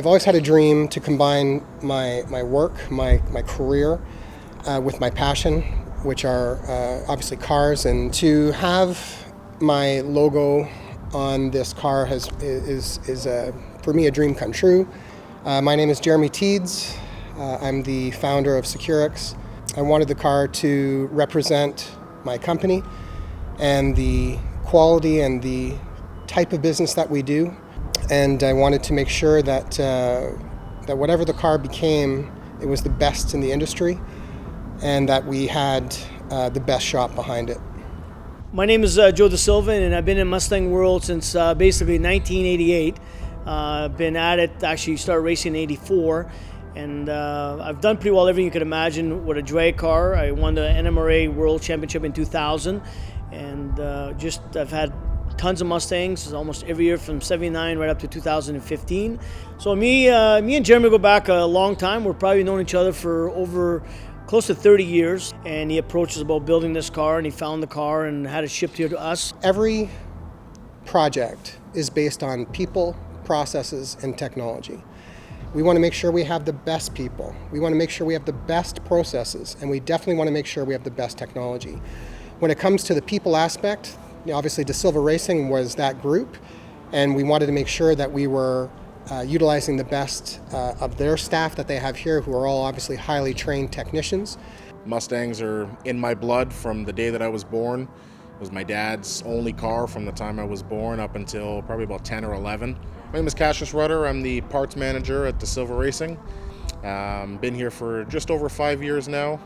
I've always had a dream to combine my work, my career, with my passion, which are obviously cars, and to have my logo on this car is for me a dream come true. My name is Jeremy Teeds. I'm the founder of Securiix. I wanted the car to represent my company and the quality and the type of business that we do. And I wanted to make sure that whatever the car became, it was the best in the industry and that we had the best shop behind it. My name is Joe DaSilva, and I've been in Mustang world since basically 1988. I've been at it, actually started racing in 84. And I've done pretty well everything you could imagine with a drag car. I won the NMRA World Championship in 2000, and I've had tons of Mustangs almost every year from 79 right up to 2015. So me and Jeremy go back a long time. We're probably known each other for over close to 30 years, and he approached us about building this car, and he found the car and had it shipped here to us. Every project is based on people, processes, and technology. We want to make sure we have the best people. We want to make sure we have the best processes, and we definitely want to make sure we have the best technology. When it comes to the people aspect, obviously DaSilva Racing was that group, and we wanted to make sure that we were utilizing the best of their staff that they have here, who are all obviously highly trained technicians. Mustangs are in my blood from the day that I was born. It was my dad's only car from the time I was born up until probably about 10 or 11. My name is Cassius Rudder. I'm the parts manager at DaSilva Racing. Been here for just over 5 years now.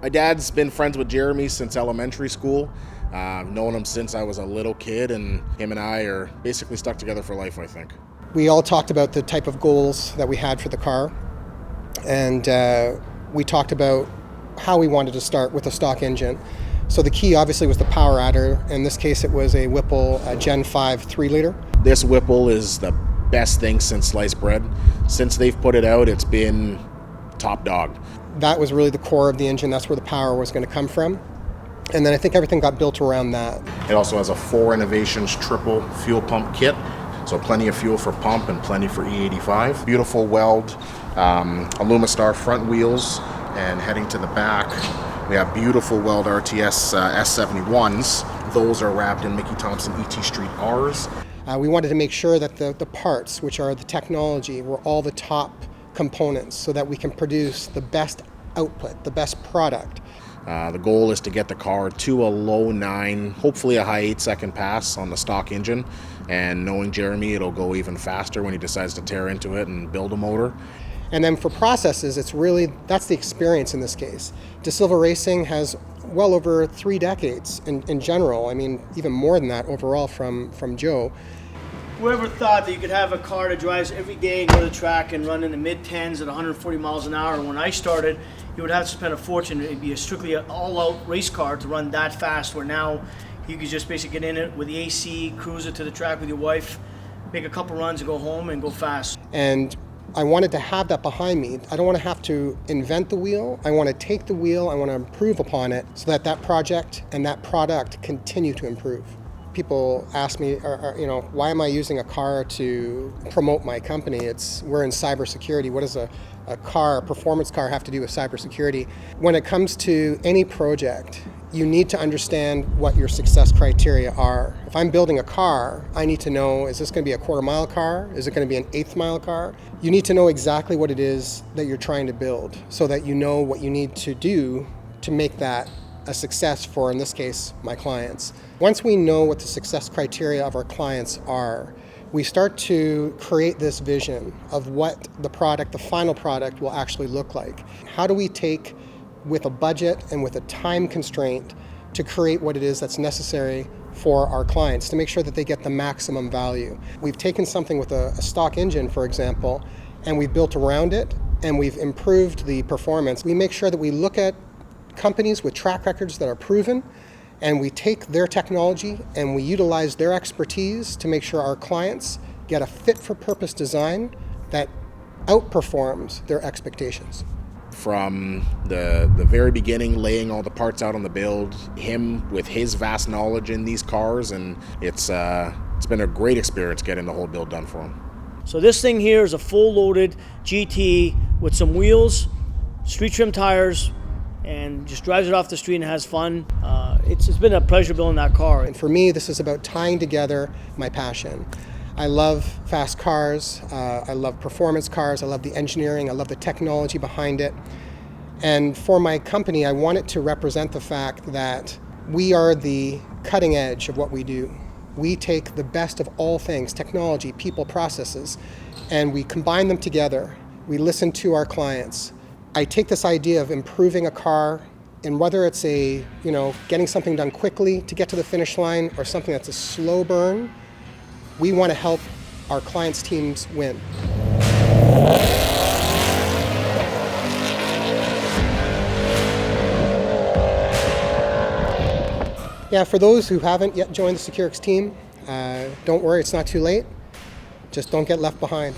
My dad's been friends with Jeremy since elementary school. I've known him since I was a little kid, and him and I are basically stuck together for life, I think. We all talked about the type of goals that we had for the car, and we talked about how we wanted to start with a stock engine. So the key obviously was the power adder. In this case it was a Whipple Gen 5 3-liter. This Whipple is the best thing since sliced bread. Since they've put it out, it's been top dog. That was really the core of the engine. That's where the power was going to come from. And then I think everything got built around that. It also has a 4 Innovations triple fuel pump kit. So plenty of fuel for pump and plenty for E85. Beautiful weld, Alumistar front wheels, and heading to the back, we have beautiful weld RTS S71s. Those are wrapped in Mickey Thompson ET Street Rs. We wanted to make sure that the parts, which are the technology, were all the top components so that we can produce the best output, the best product. The goal is to get the car to a low 9, hopefully a high 8-second pass on the stock engine. And knowing Jeremy, it'll go even faster when he decides to tear into it and build a motor. And then for processes, that's the experience in this case. DaSilva Racing has well over 3 decades in general. I mean, even more than that overall from Joe. Whoever thought that you could have a car that drives every day and go to the track and run in the mid-10s at 140 miles an hour? When I started, you would have to spend a fortune. It'd be strictly an all-out race car to run that fast, where now you could just basically get in it with the AC, cruise it to the track with your wife, make a couple runs and go home and go fast. And I wanted to have that behind me. I don't want to have to invent the wheel. I want to take the wheel, I want to improve upon it so that project and that product continue to improve. People ask me, why am I using a car to promote my company? We're in cybersecurity. What does a performance car have to do with cybersecurity? When it comes to any project, you need to understand what your success criteria are. If I'm building a car, I need to know, is this going to be a quarter-mile car? Is it going to be an eighth-mile car? You need to know exactly what it is that you're trying to build so that you know what you need to do to make that a success for, in this case, my clients. Once we know what the success criteria of our clients are, we start to create this vision of what the final product will actually look like. How do we take, with a budget and with a time constraint, to create what it is that's necessary for our clients to make sure that they get the maximum value? We've taken something with a stock engine, for example, and we've built around it, and we've improved the performance. We make sure that we look at companies with track records that are proven, and we take their technology and we utilize their expertise to make sure our clients get a fit-for-purpose design that outperforms their expectations. From the very beginning, laying all the parts out on the build, him with his vast knowledge in these cars, and it's been a great experience getting the whole build done for him. So this thing here is a full loaded GT with some wheels, street trim tires, and just drives it off the street and has fun. It's been a pleasure building that car. And for me, this is about tying together my passion. I love fast cars, I love performance cars, I love the engineering, I love the technology behind it. And for my company, I want it to represent the fact that we are the cutting edge of what we do. We take the best of all things, technology, people, processes, and we combine them together. We listen to our clients. I take this idea of improving a car, and whether it's getting something done quickly to get to the finish line or something that's a slow burn, we want to help our clients' teams win. Yeah, for those who haven't yet joined the Securiix team, don't worry, it's not too late. Just don't get left behind.